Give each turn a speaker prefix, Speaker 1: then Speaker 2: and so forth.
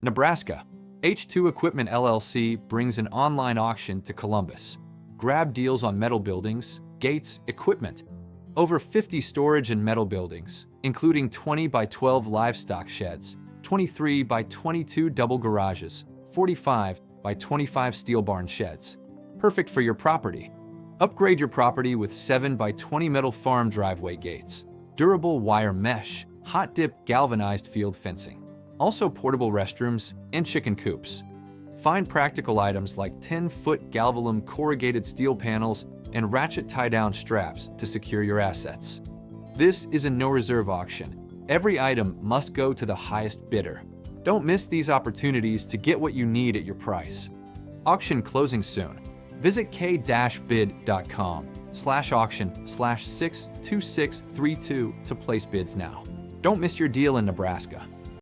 Speaker 1: Nebraska. H2 Equipment LLC brings an online auction to Columbus. Grab deals on metal buildings, gates, equipment. Over 50 storage and metal buildings, including 20 by 12 livestock sheds, 23 by 22 double garages, 45 by 25 steel barn sheds. Perfect for your property. Upgrade your property with 7 by 20 metal farm driveway gates, durable wire mesh, hot dip galvanized field fencing. Also portable restrooms and chicken coops. Find practical items like 10-foot galvalume corrugated steel panels and ratchet tie-down straps to secure your assets. This is a no-reserve auction. Every item must go to the highest bidder. Don't miss these opportunities to get what you need at your price. Auction closing soon. Visit k-bid.com/auction/62632 to place bids now. Don't miss your deal in Nebraska.